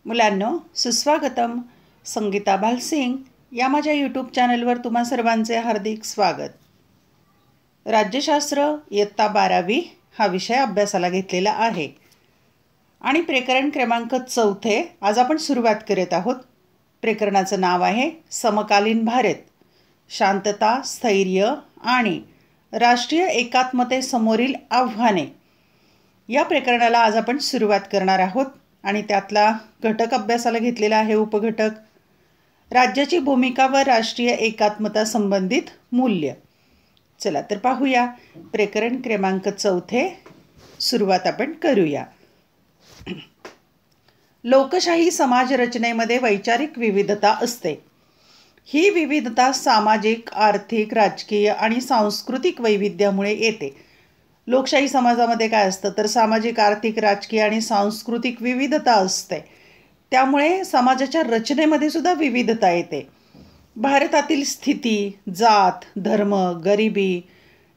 मुलांनो, सुस्वागतम. संगीता भालसिंग या माझ्या यूट्यूब चॅनलवर तुम्हा सर्वांचे हार्दिक स्वागत. राज्यशास्त्र इयत्ता 12वी हा विषय अभ्यासाला घेतलेला आहे आणि प्रकरण क्रमांक 4 आज आपण सुरुवात करत आहोत. प्रकरणाचं नाव आहे समकालीन भारत, शांतता, स्थैर्य आणि राष्ट्रीय एकात्मतेसमोरील आव्हाने. या प्रकरणाला आज आपण सुरुवात करणार आहोत आणि त्यातला घटक अभ्यासाला घेतलेला आहे उपघटक राज्याची भूमिका व राष्ट्रीय एकात्मता संबंधित मूल्य. चला तर पाहूया प्रकरण क्रमांक 4 सुरुवात आपण करूया. लोकशाही समाज रचनेमध्ये वैचारिक विविधता असते. ही विविधता सामाजिक, आर्थिक, राजकीय आणि सांस्कृतिक वैविध्यामुळे येते. लोकशाही समाजामध्ये काय असतं तर सामाजिक, आर्थिक, राजकीय आणि सांस्कृतिक विविधता असते. त्यामुळे समाजाच्या रचनेमध्ये सुद्धा विविधता येते. भारतातील स्थिती, जात, धर्म, गरिबी,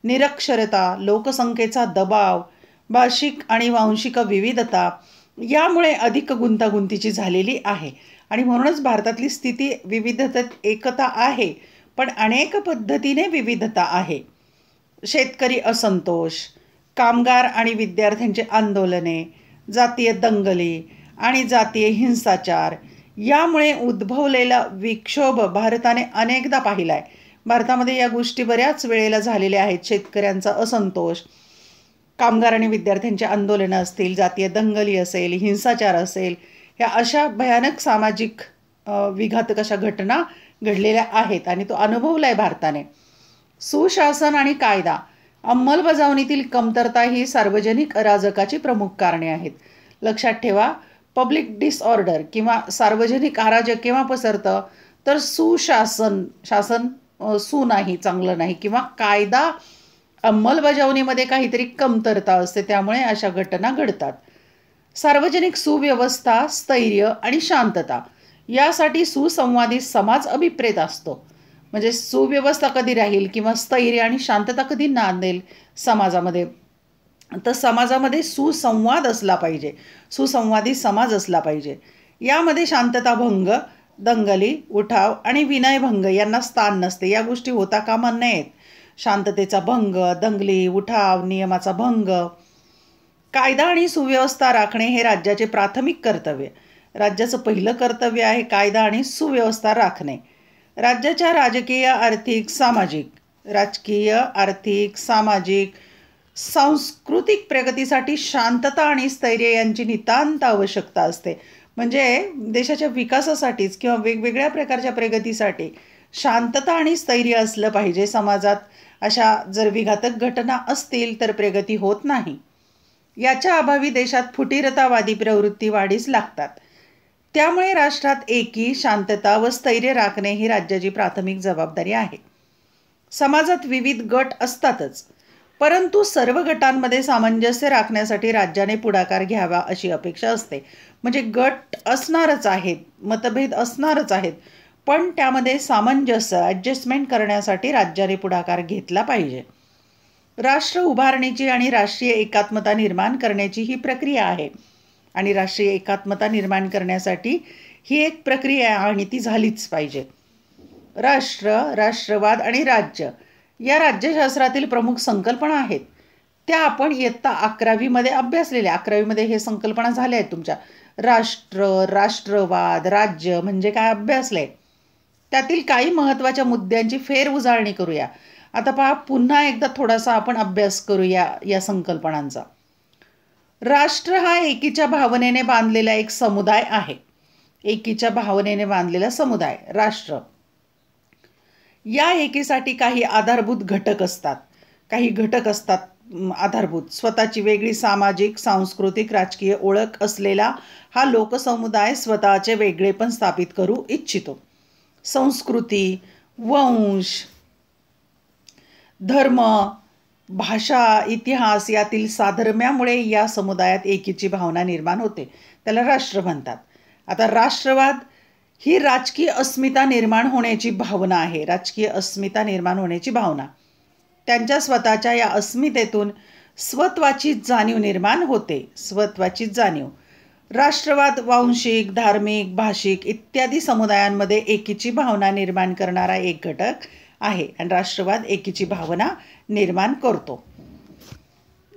निरक्षरता, लोकसंख्येचा दबाव, भाषिक आणि वांशिक विविधता यामुळे अधिक गुंतागुंतीची झालेली आहे आणि म्हणूनच भारतातली स्थिती विविधतेत एकता आहे, पण अनेक पद्धतीने विविधता आहे. शेतकरी असंतोष, कामगार आणि विद्यार्थ्यांची आंदोलने, जातीय दंगली आणि जातीय हिंसाचार यामुळे उद्भवलेला विक्षोभ भारताने अनेकदा पाहिला आहे. भारतामध्ये या गोष्टी बऱ्याच वेळेला झालेल्या आहेत. शेतकऱ्यांचा असंतोष, कामगार आणि विद्यार्थ्यांची आंदोलनं असतील, जातीय दंगली असेल, हिंसाचार असेल, ह्या अशा भयानक सामाजिक विघातक अशा घटना घडलेल्या आहेत आणि तो अनुभवला आहे भारताने. सुशासन आणि कायदा अंमलबजावणीतील कमतरता ही सार्वजनिक अराजकाची प्रमुख कारणे आहेत. लक्षात ठेवा, पब्लिक डिसऑर्डर किंवा सार्वजनिक अराजक केव्हा पसरतं तर शासन नाही, चांगलं नाही, किंवा कायदा अंमलबजावणीमध्ये काहीतरी कमतरता असते, त्यामुळे अशा घटना घडतात. सार्वजनिक सुव्यवस्था, स्थैर्य आणि शांतता यासाठी सुसंवादी समाज अभिप्रेत असतो. म्हणजे सुव्यवस्था कधी राहील किंवा स्थैर्य आणि शांतता कधी नांदेल समाजामध्ये, तर समाजामध्ये सुसंवाद असला पाहिजे, सुसंवादी समाज असला पाहिजे. यामध्ये शांतता भंग, दंगली, उठाव आणि विनयभंग यांना स्थान नसते. या गोष्टी होता कामा नयेत. शांततेचा भंग, दंगली, उठाव, नियमाचा भंग. कायदा आणि सुव्यवस्था राखणे हे राज्याचे प्राथमिक कर्तव्य. राज्याचं पहिलं कर्तव्य आहे कायदा आणि सुव्यवस्था राखणे. राज्याच्या राजकीय, आर्थिक, सामाजिक, सांस्कृतिक प्रगतीसाठी शांतता आणि स्थैर्य यांची नितांत आवश्यकता असते. म्हणजे देशाच्या विकासासाठीच किंवा वेगवेगळ्या प्रकारच्या प्रगतीसाठी शांतता आणि स्थैर्य असलं पाहिजे. समाजात अशा जर विघातक घटना असतील तर प्रगती होत नाही. याच्या अभावी देशात फुटीरतावादी प्रवृत्ती वाढीस लागतात. त्यामुळे राष्ट्रात एकी, शांतता व स्थैर्य राखणे ही राज्याची प्राथमिक जबाबदारी आहे. समाजात विविध गट असतातच, परंतु सर्व गटांमध्ये सामंजस्य राखण्यासाठी राज्याने पुढाकार घ्यावा अशी अपेक्षा असते. म्हणजे गट असणारच आहेत, मतभेद असणारच आहेत, पण त्यामध्ये सामंजस्य, ॲडजस्टमेंट करण्यासाठी राज्याने पुढाकार घेतला पाहिजे. राष्ट्र उभारणीची आणि राष्ट्रीय एकात्मता निर्माण करण्याची ही प्रक्रिया आहे आणि राष्ट्रीय एकात्मता निर्माण करण्यासाठी ही एक प्रक्रिया आहे आणि ती झालीच पाहिजे. राष्ट्र, राष्ट्रवाद आणि राज्य या राज्यशास्त्रातील प्रमुख संकल्पना आहेत. त्या आपण इयत्ता 11वीमध्ये अभ्यासलेल्या. 11वीमध्ये हे संकल्पना झाल्या आहेत तुमच्या. राष्ट्र, राष्ट्रवाद, राज्य म्हणजे काय अभ्यासले. त्यातील काही महत्त्वाच्या मुद्द्यांची फेरउजळणी करूया. आता पहा, पुन्हा एकदा थोडासा आपण अभ्यास करूया या संकल्पनांचा. राष्ट्र हा एकीच्या भावनेने बांधलेला एक समुदाय आहे. एकीच्या भावनेने बांधलेला समुदाय राष्ट्र. या एकीसाठी काही आधारभूत घटक असतात. आधारभूत. स्वतःची वेगळी सामाजिक, सांस्कृतिक, राजकीय ओळख असलेला हा लोकसमुदाय स्वतःचे वेगळेपण स्थापित करू इच्छितो. संस्कृती, वंश, धर्म, भाषा, इतिहास यातील साधर्म्यामुळे या समुदायात एकीची भावना निर्माण होते. त्याला राष्ट्र म्हणतात. आता राष्ट्रवाद ही राजकीय अस्मिता निर्माण होण्याची भावना आहे. राजकीय अस्मिता निर्माण होण्याची भावना. त्यांच्या स्वतःच्या या अस्मितेतून स्वत्वाची जाणीव निर्माण होते. स्वत्वाची जाणीव. राष्ट्रवाद वांशिक, धार्मिक, भाषिक इत्यादी समुदायांमध्ये एकीची भावना निर्माण करणारा एक घटक आहे आणि राष्ट्रवाद एकीची भावना निर्माण करतो.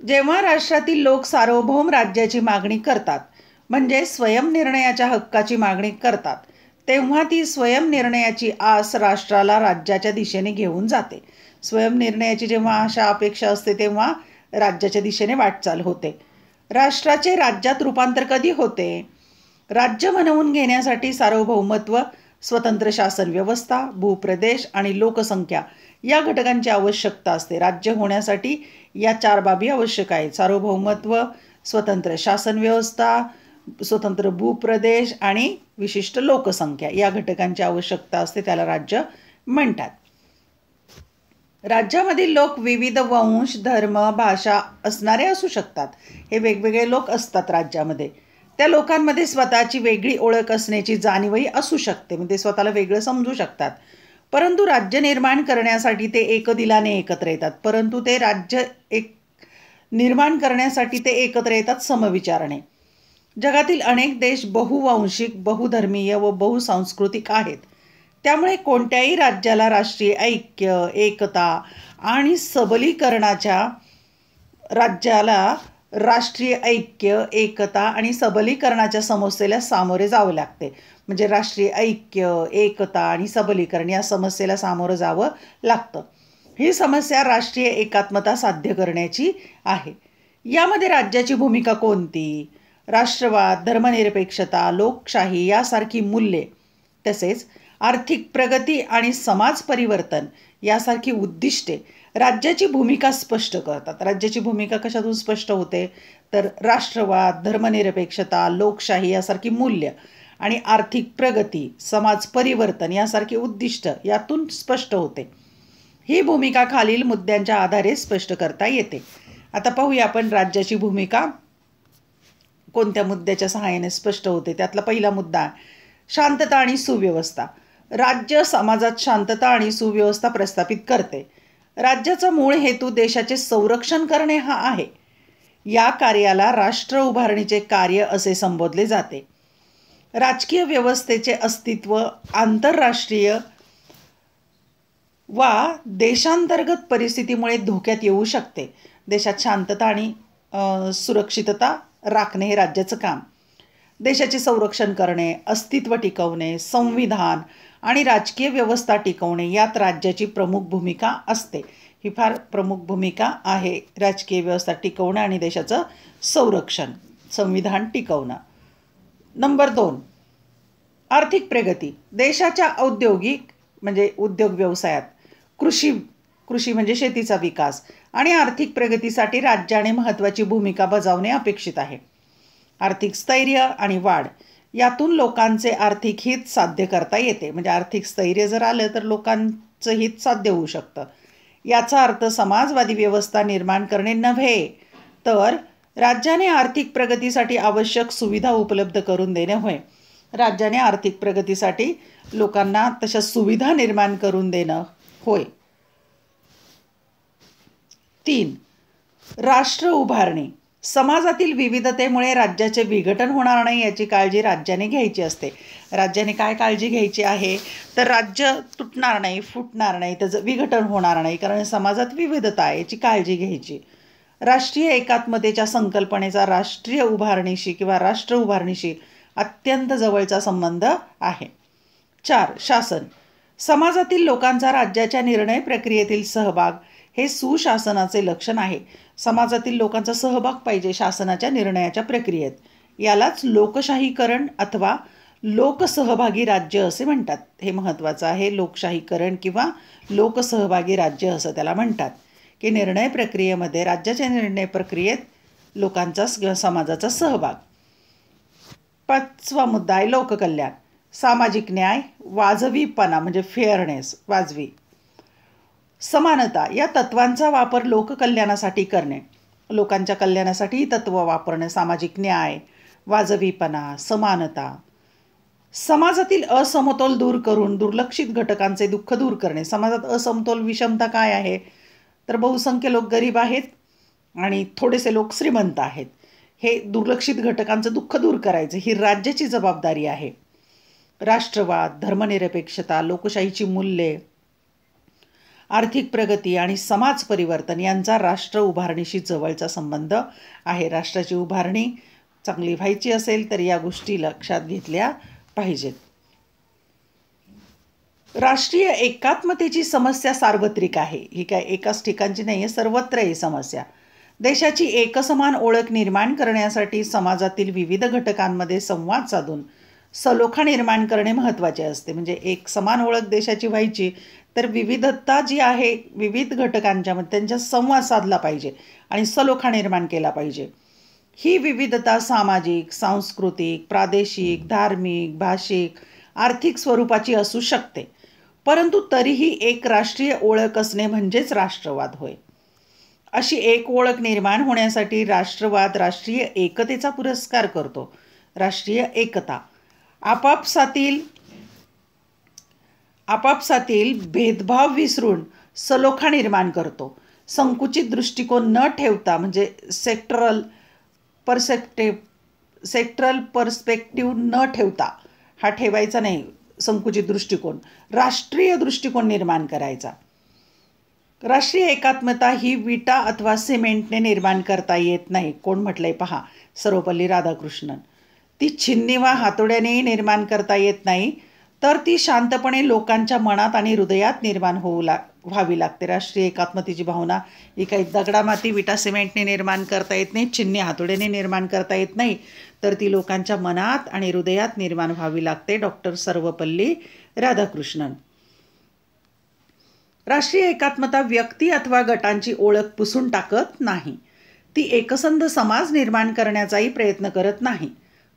जेव्हा राष्ट्रातील लोक सार्वभौम राज्याची मागणी करतात, म्हणजे स्वयंनिर्णयाच्या हक्काची मागणी करतात, तेव्हा ती स्वयंनिर्णयाची आस राष्ट्राला राज्याच्या दिशेने घेऊन जाते. स्वयंनिर्णयाची जेव्हा आशा अपेक्षा असते तेव्हा राज्याच्या दिशेने वाटचाल होते. राष्ट्राचे राज्यात रूपांतर कधी होते? राज्य म्हणवून घेण्यासाठी सार्वभौमत्व, स्वतंत्र शासन व्यवस्था, भूप्रदेश आणि लोकसंख्या या घटकांची आवश्यकता असते. राज्य होण्यासाठी या 4 बाबी आवश्यक आहेत: सार्वभौमत्व, स्वतंत्र शासन व्यवस्था, स्वतंत्र भूप्रदेश आणि विशिष्ट लोकसंख्या या घटकांची आवश्यकता असते. त्याला राज्य म्हणतात. राज्यामधील लोक विविध वंश, धर्म, भाषा असणारे असू शकतात. हे वेगवेगळे लोक असतात राज्यामध्ये. त्या लोकांमध्ये स्वतःची वेगळी ओळख असण्याची जाणीवही असू शकते, म्हणजे स्वतःला वेगळं समजू शकतात. परंतु राज्य निर्माण करण्यासाठी ते एकदिलाने एकत्र येतात. परंतु ते राज्य निर्माण करण्यासाठी ते एकत्र येतात समविचाराने. जगातील अनेक देश बहुवांशिक, बहुधर्मीय व बहुसांस्कृतिक आहेत. त्यामुळे कोणत्याही राज्याला राष्ट्रीय ऐक्य, एकता आणि सबलीकरणाच्या समस्येला सामोरे जावं लागते. म्हणजे राष्ट्रीय ऐक्य, एकता आणि सबलीकरण या समस्येला सामोरं जावं लागतं. ही समस्या राष्ट्रीय एकात्मता साध्य करण्याची आहे. यामध्ये राज्याची भूमिका कोणती? राष्ट्रवाद, धर्मनिरपेक्षता, लोकशाही यासारखी मूल्ये, तसेच आर्थिक प्रगती आणि समाज परिवर्तन यासारखी उद्दिष्टे राज्याची भूमिका स्पष्ट करतात. राज्याची भूमिका कशातून स्पष्ट होते? तर राष्ट्रवाद, धर्मनिरपेक्षता, लोकशाही यासारखी मूल्य आणि आर्थिक प्रगती, समाज परिवर्तन यासारखी उद्दिष्ट यातून स्पष्ट होते. ही भूमिका खालील मुद्द्यांच्या आधारे स्पष्ट करता येते. आता पाहूया आपण राज्याची भूमिका कोणत्या मुद्द्याच्या सहाय्याने स्पष्ट होते. त्यातला पहिला मुद्दा शांतता आणि सुव्यवस्था. राज्य समाजात शांतता आणि सुव्यवस्था प्रस्थापित करते. राज्याचा मूळ हेतू देशाचे संरक्षण करणे हा आहे. या कार्याला राष्ट्र उभारणीचे कार्य असे संबोधले जाते. राजकीय व्यवस्थेचे अस्तित्व आंतरराष्ट्रीय वा देशांतर्गत परिस्थितीमुळे धोक्यात येऊ शकते. देशात शांतता आणि सुरक्षितता राखणे हे राज्याचं काम. देशाचे संरक्षण करणे, अस्तित्व टिकवणे, संविधान आणि राजकीय व्यवस्था टिकवणे यात राज्याची प्रमुख भूमिका असते. ही फार प्रमुख भूमिका आहे. राजकीय व्यवस्था टिकवणं आणि देशाचं संरक्षण, संविधान टिकवणं. नंबर 2, आर्थिक प्रगती. देशाच्या औद्योगिक म्हणजे उद्योग व्यवसायात, कृषी म्हणजे शेतीचा विकास आणि आर्थिक प्रगतीसाठी राज्याने महत्त्वाची भूमिका बजावणे अपेक्षित आहे. आर्थिक स्थैर्य आणि वाढ यातून लोकांचे आर्थिक हित साध्य करता येते. म्हणजे आर्थिक स्थैर्य जर आलं तर लोकांचं हित साध्य होऊ शकतं. याचा अर्थ समाजवादी व्यवस्था निर्माण करणे नव्हे, तर राज्याने आर्थिक प्रगतीसाठी आवश्यक सुविधा उपलब्ध करून देणे होय. राज्याने आर्थिक प्रगतीसाठी लोकांना तशा सुविधा निर्माण करून देणं होय. 3, राष्ट्र उभारणी. समाजातील विविधतेमुळे राज्याचे विघटन होणार नाही याची काळजी राज्याने घ्यायची असते. राज्याने काय काळजी घ्यायची आहे? तर राज्य तुटणार नाही, फुटणार नाही, त्याचं विघटन होणार नाही, कारण समाजात विविधता आहे याची काळजी घ्यायची. राष्ट्रीय एकात्मतेच्या संकल्पनेचा राष्ट्रीय उभारणीशी किंवा राष्ट्र उभारणीशी अत्यंत जवळचा संबंध आहे. 4, शासन. समाजातील लोकांचा राज्याच्या निर्णय प्रक्रियेतील सहभाग हे सुशासनाचे लक्षण आहे. समाजातील लोकांचा सहभाग पाहिजे शासनाच्या निर्णयाच्या प्रक्रियेत. यालाच लोकशाहीकरण अथवा लोकसहभागी राज्य असे म्हणतात. हे महत्त्वाचं आहे. लोकशाहीकरण किंवा लोकसहभागी राज्य असं त्याला म्हणतात, की निर्णय प्रक्रियेमध्ये, राज्याच्या निर्णय प्रक्रियेत लोकांचा किंवा समाजाचा सहभाग. 5वा मुद्दा आहे लोककल्याण. सामाजिक न्याय, वाजवीपणा म्हणजे फेअरनेस, वाजवी. समानता या तत्वांचा वापर लोककल्याणासाठी करणे. लोकांच्या कल्याणासाठी ही तत्त्व वापरणे. सामाजिक न्याय, वाजवीपणा, समानता. समाजातील असमतोल दूर करून दुर्लक्षित घटकांचे दुःख दूर करणे. समाजात असमतोल, विषमता काय आहे? तर बहुसंख्य लोक गरीब आहेत आणि थोडेसे लोक श्रीमंत आहेत. हे दुर्लक्षित घटकांचं दुःख दूर करायचं ही राज्याची जबाबदारी आहे. राष्ट्रवाद, धर्मनिरपेक्षता, लोकशाहीची मूल्ये, आर्थिक प्रगती आणि समाज परिवर्तन यांचा राष्ट्र उभारणीशी जवळचा संबंध आहे. राष्ट्राची उभारणी चांगली व्हायची असेल तर या गोष्टी लक्षात घेतल्या पाहिजेत. राष्ट्रीय एकात्मतेची समस्या सार्वत्रिक आहे. ही काय एकाच ठिकाणची नाही आहे, सर्वत्र ही समस्या. देशाची एकसमान ओळख निर्माण करण्यासाठी समाजातील विविध घटकांमध्ये संवाद साधून सलोखा निर्माण करणे महत्त्वाचे असते. म्हणजे एक समान ओळख देशाची व्हायची तर विविधता जी आहे विविध घटकांच्यामध्ये त्यांच्या संवाद साधला पाहिजे आणि सलोखा निर्माण केला पाहिजे. ही विविधता सामाजिक, सांस्कृतिक, प्रादेशिक, धार्मिक, भाषिक, आर्थिक स्वरूपाची असू शकते, परंतु तरीही एक राष्ट्रीय ओळख असणे म्हणजेच राष्ट्रवाद होय. अशी एक ओळख निर्माण होण्यासाठी राष्ट्रवाद राष्ट्रीय एकतेचा पुरस्कार करतो. राष्ट्रीय एकता आपापसातील भेदभाव विसरून सलोखा निर्माण करतो. संकुचित दृष्टिकोन न ठेवता म्हणजे सेक्टरल पर्स्पेक्टिव्ह न ठेवता, हा ठेवायचा नाही संकुचित दृष्टिकोन, राष्ट्रीय दृष्टिकोन निर्माण करायचा. राष्ट्रीय एकात्मता ही विटा अथवा सिमेंटने निर्माण करता येत नाही. कोण म्हटलंय पहा, सर्वपल्ली राधाकृष्णन. ती छिन्नी वा हातोड्यानेही निर्माण करता येत नाही, तर ती शांतपणे लोकांच्या मनात आणि हृदयात निर्माण व्हावी लागते. राष्ट्रीय एकात्मतेची भावना ही काही दगडामाती विटा सिमेंटने निर्माण करता येत नाही, छिन्नी हातोड्याने निर्माण करता येत नाही, तर ती लोकांच्या मनात आणि हृदयात निर्माण व्हावी लागते. डॉक्टर सर्वपल्ली राधाकृष्णन. राष्ट्रीय एकात्मता व्यक्ती अथवा गटांची ओळख पुसून टाकत नाही. ती एकसंध समाज निर्माण करण्याचाही प्रयत्न करत नाही,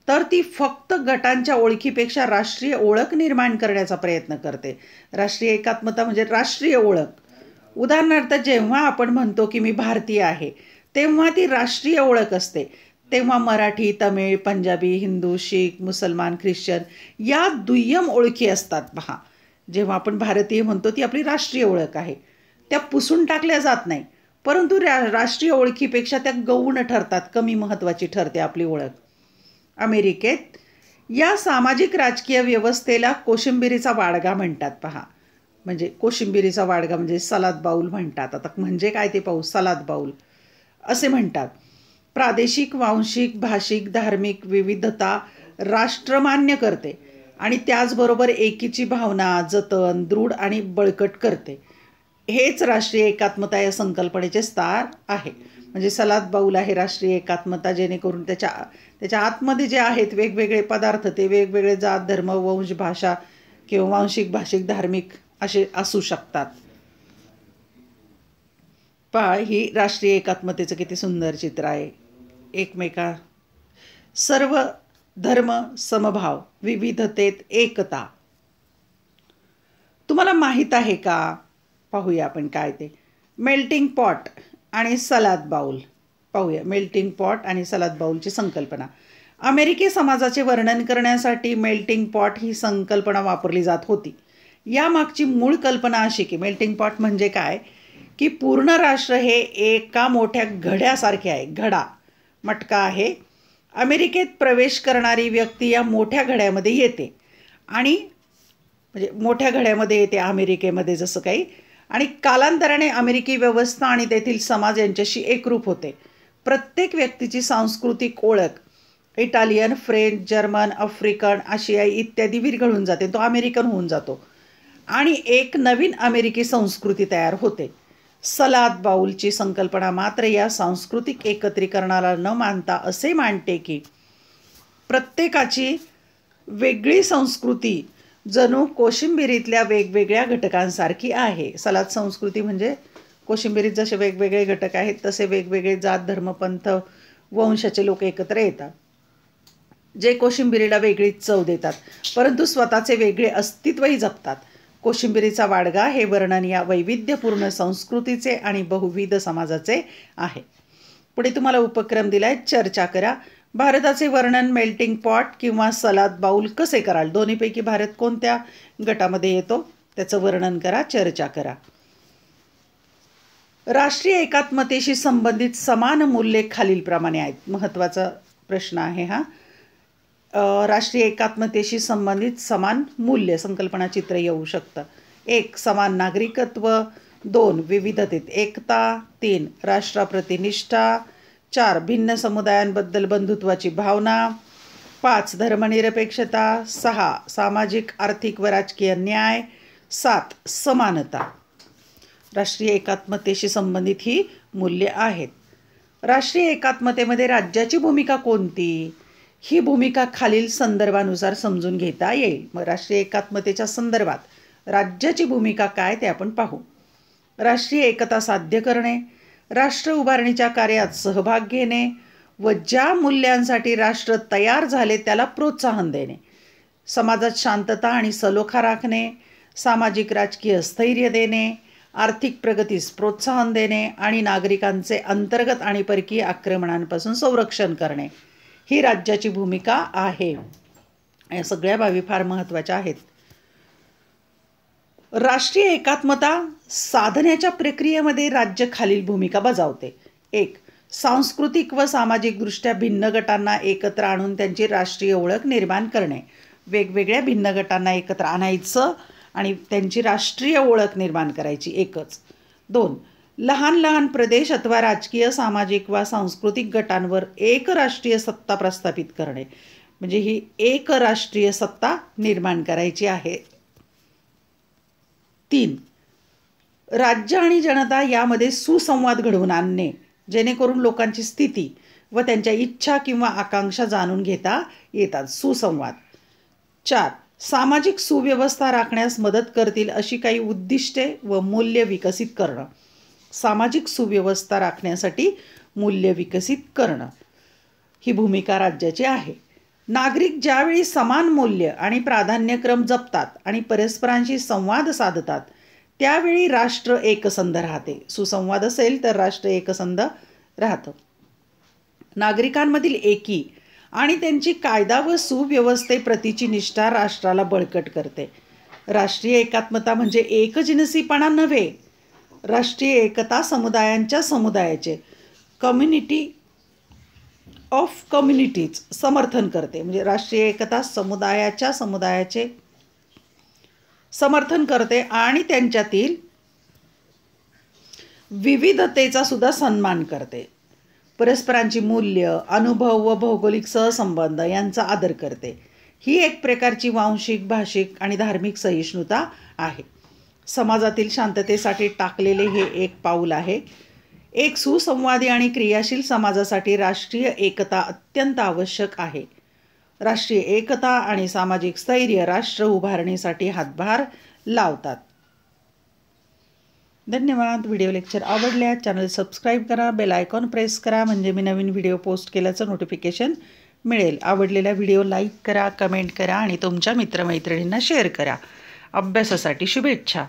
तर ती फक्त गटांच्या ओळखीपेक्षा राष्ट्रीय ओळख निर्माण करण्याचा प्रयत्न करते. राष्ट्रीय एकात्मता म्हणजे राष्ट्रीय ओळख. उदाहरणार्थ, जेव्हा आपण म्हणतो की मी भारतीय आहे, तेव्हा ती राष्ट्रीय ओळख असते. तेव्हा मराठी, तमिळ, पंजाबी, हिंदू, शीख, मुसलमान, ख्रिश्चन या दुय्यम ओळखी असतात. पहा, जेव्हा आपण भारतीय म्हणतो ती आपली राष्ट्रीय ओळख आहे. त्या पुसून टाकल्या जात नाही, परंतु राष्ट्रीय ओळखीपेक्षा त्या गौण ठरतात, कमी महत्त्वाची ठरते आपली ओळख. अमेरिकेत या सामाजिक राजकीय व्यवस्थेला कोशिंबिरीचा वाडगा म्हणतात. पहा, म्हणजे कोशिंबिरीचा वाडगा म्हणजे सलाद बाऊल म्हणतात. आता म्हणजे काय ते पाहू, सलाद बाऊल असे म्हणतात. प्रादेशिक, वांशिक, भाषिक, धार्मिक विविधता राष्ट्रमान्य करते आणि त्याचबरोबर एकीची भावना जतन, दृढ आणि बळकट करते. हेच राष्ट्रीय एकात्मता या संकल्पनेचे स्तर आहे. म्हणजे सलाद बाऊल आहे राष्ट्रीय एकात्मता, जेणेकरून त्याच्या आतमध्ये जे आहेत वेगवेगळे पदार्थ ते वेगवेगळे जात, धर्म, वंश, भाषा किंवा वांशिक, भाषिक, धार्मिक असे असू शकतात. पहा, ही राष्ट्रीय एकात्मतेचं किती सुंदर चित्र आहे. सर्व धर्म समभाव, विविधतेत एकता. तुम्हाला माहीत आहे का? पाहूया आपण काय ते. मेल्टिंग पॉट आणि सलाद बाऊल पाहूया. मेल्टिंग पॉट आणि सलाद बाऊलची संकल्पना. अमेरिकी समाजाचे वर्णन करण्यासाठी मेल्टिंग पॉट ही संकल्पना वापरली जात होती. यामागची मूळ कल्पना अशी की मेल्टिंग पॉट म्हणजे काय की पूर्ण राष्ट्र हे एका मोठ्या घड्यासारखे आहे. घडा मटका आहे. अमेरिकेत प्रवेश करणारी व्यक्ती या मोठ्या घड्यामध्ये येते आणि म्हणजे मोठ्या घड्यामध्ये येते अमेरिकेमध्ये जसं काही, आणि कालांतराने अमेरिकी व्यवस्था आणि तेथील समाज यांच्याशी एकरूप होते. प्रत्येक व्यक्तीची सांस्कृतिक ओळख इटालियन, फ्रेंच, जर्मन, आफ्रिकन, आशियाई इत्यादी विरघळून जाते. तो अमेरिकन होऊन जातो आणि एक नवीन अमेरिकी संस्कृती तयार होते. सलाद बाऊलची संकल्पना मात्र या सांस्कृतिक एकत्रीकरणाला न मानता असे मांडते की प्रत्येकाची वेगळी संस्कृती जणू कोशिंबिरीतल्या वेगवेगळ्या घटकांसारखी आहे. सलाद संस्कृती म्हणजे कोशिंबिरीत जसे वेगवेगळे घटक आहेत तसे वेगवेगळे जात, धर्म, पंथ, वंशाचे लोक एकत्र येतात, जे कोशिंबिरीला वेगळी चव देतात, परंतु स्वतःचे वेगळे अस्तित्वही जपतात. कोशिंबिरीचा वाडगा हे वर्णन या वैविध्यपूर्ण संस्कृतीचे आणि बहुविध समाजाचे आहे. पुढे तुम्हाला उपक्रम दिलाय, चर्चा करा. भारताचे वर्णन मेल्टिंग पॉट किंवा सलाद बाऊल कसे कराल? दोन्हीपैकी भारत कोणत्या गटामध्ये येतो त्याचं वर्णन करा, चर्चा करा. राष्ट्रीय एकात्मतेशी संबंधित समान मूल्ये खालीलप्रमाणे आहेत. महत्त्वाचा प्रश्न आहे हा. राष्ट्रीय एकात्मतेशी संबंधित समान मूल्य संकल्पना चित्र येऊ शकतं. 1. समान नागरिकत्व. 2. विविधतेत एकता. 3. राष्ट्राप्रती निष्ठा. 4. भिन्न समुदायांबद्दल बंधुत्वाची भावना. 5. धर्मनिरपेक्षता. 6. सामाजिक आर्थिक व राजकीय न्याय. 7. समानता. राष्ट्रीय एकात्मतेशी संबंधित ही मूल्ये आहेत. राष्ट्रीय एकात्मतेमध्ये राज्याची भूमिका कोणती? ही भूमिका खालील संदर्भानुसार समजून घेता येईल. मग राष्ट्रीय एकात्मतेच्या संदर्भात राज्याची भूमिका काय ते आपण पाहू. राष्ट्रीय एकता साध्य करणे, राष्ट्र उभारणीच्या कार्यात सहभाग घेणे व ज्या मूल्यांसाठी राष्ट्र तयार झाले त्याला प्रोत्साहन देणे, समाजात शांतता आणि सलोखा राखणे, सामाजिक राजकीय स्थैर्य देणे, आर्थिक प्रगतीस प्रोत्साहन देणे आणि नागरिकांचे अंतर्गत आणि परकीय आक्रमणांपासून संरक्षण करणे ही राज्याची भूमिका आहे. या सगळ्या बाबी फार महत्त्वाच्या आहेत. राष्ट्रीय एकात्मता साधण्याच्या प्रक्रियेमध्ये राज्य खालील भूमिका बजावते. 1. सांस्कृतिक व सामाजिकदृष्ट्या भिन्न गटांना एकत्र आणून त्यांची राष्ट्रीय ओळख निर्माण करणे. वेगवेगळ्या भिन्न गटांना एकत्र आणायचं आणि त्यांची राष्ट्रीय ओळख निर्माण करायची एकच. 2. लहान लहान प्रदेश अथवा राजकीय सामाजिक वा सांस्कृतिक गटांवर एक राष्ट्रीय सत्ता प्रस्थापित करणे, म्हणजे ही एक राष्ट्रीय सत्ता निर्माण करायची आहे. 3. राज्य आणि जनता यामध्ये सुसंवाद घडवून आणणे, जेणेकरून लोकांची स्थिती व त्यांच्या इच्छा किंवा आकांक्षा जाणून घेता येतात. सुसंवाद. 4. सामाजिक सुव्यवस्था राखण्यास मदत करतील अशी काही उद्दिष्टे व मूल्य विकसित करणं. सामाजिक सुव्यवस्था राखण्यासाठी मूल्य विकसित करणं ही भूमिका राज्याची आहे. नागरिक ज्यावेळी समान मूल्य आणि प्राधान्यक्रम जपतात आणि परस्परांशी संवाद साधतात त्यावेळी राष्ट्र एकसंध राहते. सुसंवाद असेल तर राष्ट्र एकसंध राहतं. नागरिकांमधील एकी आणि त्यांची कायदा व सुव्यवस्थेप्रतीची निष्ठा राष्ट्राला बळकट करते. राष्ट्रीय एकात्मता म्हणजे एकजिनसीपणा नव्हे. राष्ट्रीय एकता समुदायाचे कम्युनिटी ऑफ कम्युनिटीज समर्थन करते. म्हणजे राष्ट्रीय एकता समुदायाचे समर्थन करते आणि त्यांच्यातील विविधतेचा सुद्धा सन्मान करते. परस्परांची मूल्य, अनुभव व भौगोलिक सहसंबंध यांचा आदर करते. ही एक प्रकारची वांशिक, भाषिक आणि धार्मिक सहिष्णुता आहे. समाजातील शांततेसाठी टाकलेले हे एक पाऊल आहे. एक सुसंवादी आणि क्रियाशील समाजासाठी राष्ट्रीय एकता अत्यंत आवश्यक आहे. राष्ट्रीय एकता आणि सामाजिक स्थैर्य राष्ट्र उभारणीसाठी हातभार लावतात. धन्यवाद. व्हिडिओ लेक्चर आवडल्यास चॅनल सबस्क्राईब करा, बेल आयकॉन प्रेस करा म्हणजे मी नवीन व्हिडिओ पोस्ट केल्याचं नोटिफिकेशन मिळेल. आवडलेला व्हिडिओ लाईक करा, कमेंट करा आणि तुमच्या मित्रमैत्रिणींना शेअर करा. अभ्यासासाठी शुभेच्छा.